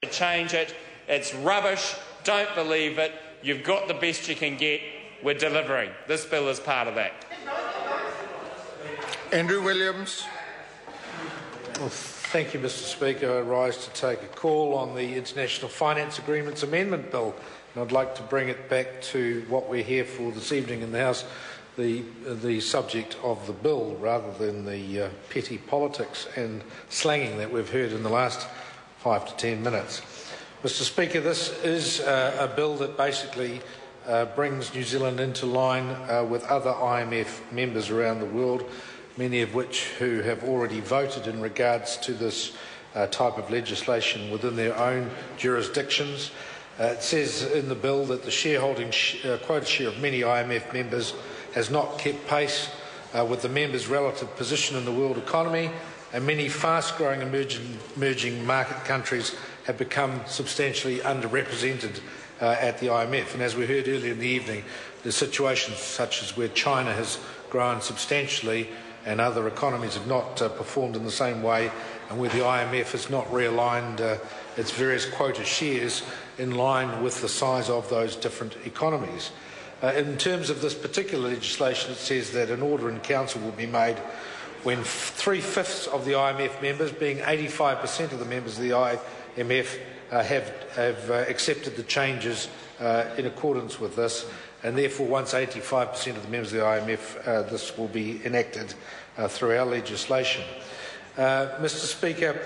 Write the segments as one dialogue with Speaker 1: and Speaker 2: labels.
Speaker 1: to change it. It's rubbish. Don't believe it. You've got the best you can get. We're delivering. This bill is part of that.
Speaker 2: Andrew Williams.
Speaker 3: Well, thank you, Mr Speaker. I rise to take a call on the International Finance Agreements Amendment Bill. And I'd like to bring it back to what we're here for this evening in the House, the subject of the bill, rather than the petty politics and slanging that we've heard in the last 5 to 10 minutes. Mr Speaker, this is a bill that basically brings New Zealand into line with other IMF members around the world, many of which who have already voted in regards to this type of legislation within their own jurisdictions. It says in the bill that the shareholding quota share of many IMF members has not kept pace with the members' relative position in the world economy, and many fast-growing emerging market countries have become substantially underrepresented at the IMF. And as we heard earlier in the evening, the situations such as where China has grown substantially and other economies have not performed in the same way, and where the IMF has not realigned its various quota shares in line with the size of those different economies. In terms of this particular legislation, it says that an order in Council will be made when 3/5 of the IMF members, being 85% of the members of the IMF, have accepted the changes in accordance with this, and therefore once 85% of the members of the IMF, this will be enacted through our legislation. Mr Speaker,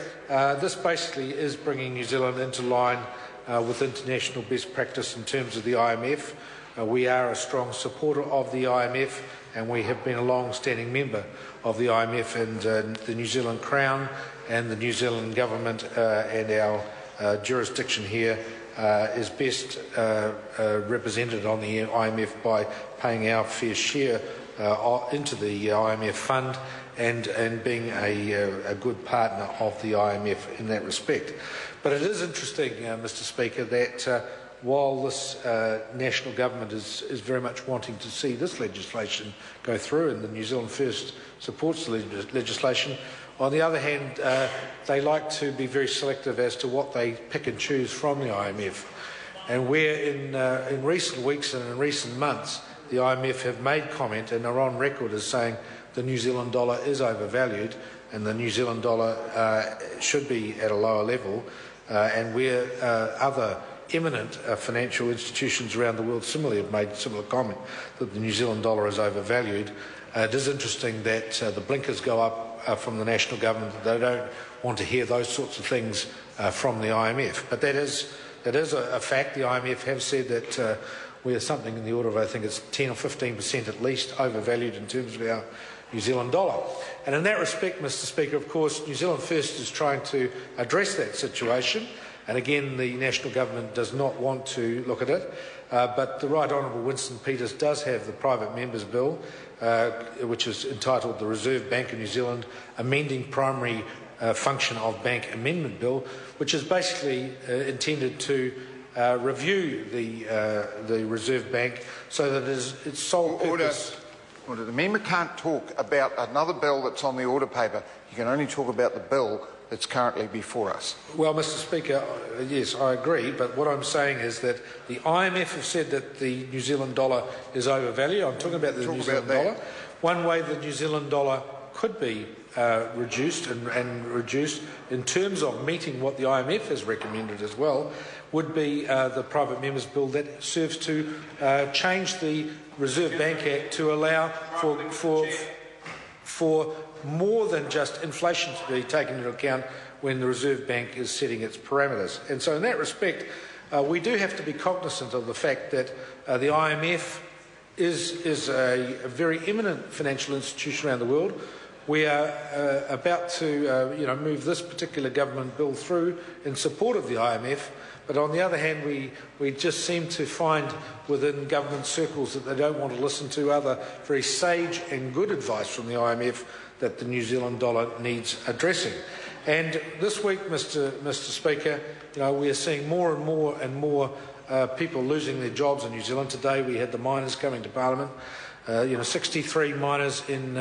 Speaker 3: this basically is bringing New Zealand into line with international best practice in terms of the IMF. We are a strong supporter of the IMF, and we have been a long-standing member of the IMF, and the New Zealand Crown and the New Zealand Government and our jurisdiction here is best represented on the IMF by paying our fair share into the IMF fund and being a good partner of the IMF in that respect. But it is interesting, Mr Speaker, that while this national government is very much wanting to see this legislation go through, and the New Zealand First supports the legislation, on the other hand, they like to be very selective as to what they pick and choose from the IMF. And where in recent weeks and in recent months, the IMF have made comment and are on record as saying the New Zealand dollar is overvalued and the New Zealand dollar should be at a lower level, and where other eminent financial institutions around the world similarly have made similar comment that the New Zealand dollar is overvalued. It is interesting that the blinkers go up from the national government. They don't want to hear those sorts of things from the IMF. But that is a fact. The IMF have said that we are something in the order of, I think it's 10 or 15% at least, overvalued in terms of our New Zealand dollar. And in that respect, Mr Speaker, of course, New Zealand First is trying to address that situation. And again, the national government does not want to look at it. But the Right Honourable Winston Peters does have the Private Members Bill, which is entitled the Reserve Bank of New Zealand Amending Primary Function of Bank Amendment Bill, which is basically intended to review the Reserve Bank so that its sole purpose...
Speaker 2: Order. The member can't talk about another bill that's on the order paper. You can only talk about the bill that's currently before us.
Speaker 3: Well, Mr Speaker, yes, I agree, but what I'm saying is that the IMF have said that the New Zealand dollar is overvalued. I'm talking about the New Zealand dollar. One way the New Zealand dollar could be reduced and reduced in terms of meeting what the IMF has recommended as well would be the Private Members Bill that serves to change the Reserve Bank Act to allow for more than just inflation to be taken into account when the Reserve Bank is setting its parameters. And so in that respect, we do have to be cognizant of the fact that the IMF is a very eminent financial institution around the world. We are about to move this particular government bill through in support of the IMF, but on the other hand, we just seem to find within government circles that they don't want to listen to other very sage and good advice from the IMF that the New Zealand dollar needs addressing. And this week, Mr Speaker, we are seeing more and more people losing their jobs in New Zealand. Today we had the miners coming to Parliament. 63 miners in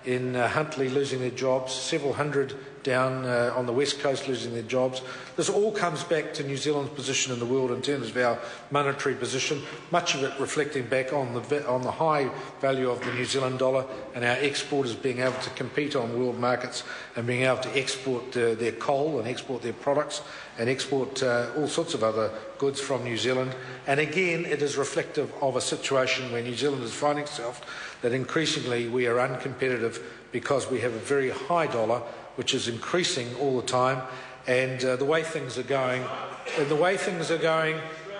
Speaker 3: Huntly losing their jobs, several hundred down on the west coast losing their jobs. This all comes back to New Zealand's position in the world in terms of our monetary position, much of it reflecting back on the high value of the New Zealand dollar and our exporters being able to compete on world markets and being able to export their coal and export their products and export all sorts of other goods from New Zealand. And again, it is reflective of a situation where New Zealand is finding itself that increasingly we are uncompetitive because we have a very high dollar, which is increasing all the time. And the way things are going,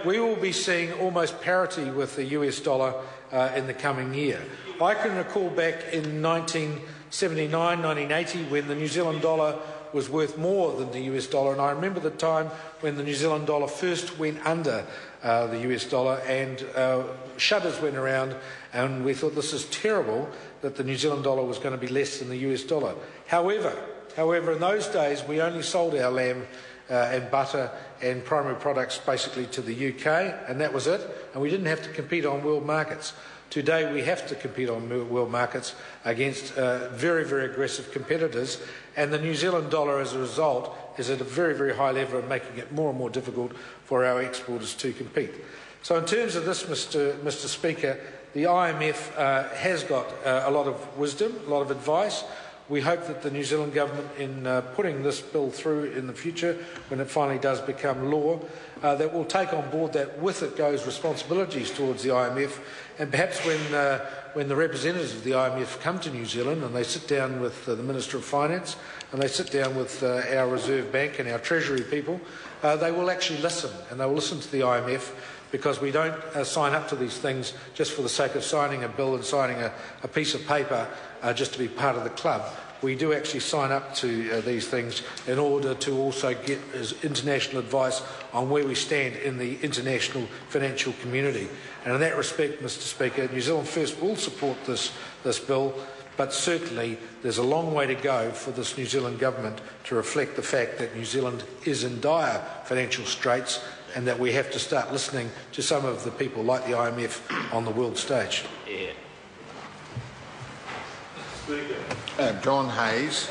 Speaker 3: we will be seeing almost parity with the US dollar in the coming year. I can recall back in 1979, 1980, when the New Zealand dollar was worth more than the US dollar, and I remember the time when the New Zealand dollar first went under the US dollar, and shudders went around, and we thought this is terrible that the New Zealand dollar was going to be less than the US dollar. However, in those days we only sold our lamb and butter and primary products basically to the UK, and that was it, and we didn't have to compete on world markets. Today we have to compete on world markets against very, very aggressive competitors, and the New Zealand dollar as a result is at a very, very high level and making it more and more difficult for our exporters to compete. So in terms of this, Mr. Speaker, the IMF has got a lot of wisdom, a lot of advice. We hope that the New Zealand government, in putting this bill through in the future, when it finally does become law, that will take on board that with it goes responsibilities towards the IMF, and perhaps when the representatives of the IMF come to New Zealand and they sit down with the Minister of Finance and they sit down with our Reserve Bank and our Treasury people, they will actually listen, and they will listen to the IMF, because we don't sign up to these things just for the sake of signing a bill and signing a piece of paper just to be part of the club. We do actually sign up to these things in order to also get international advice on where we stand in the international financial community. And in that respect, Mr. Speaker, New Zealand First will support this bill, but certainly there's a long way to go for this New Zealand government to reflect the fact that New Zealand is in dire financial straits, and that we have to start listening to some of the people like the IMF on the world stage.
Speaker 2: John Hayes.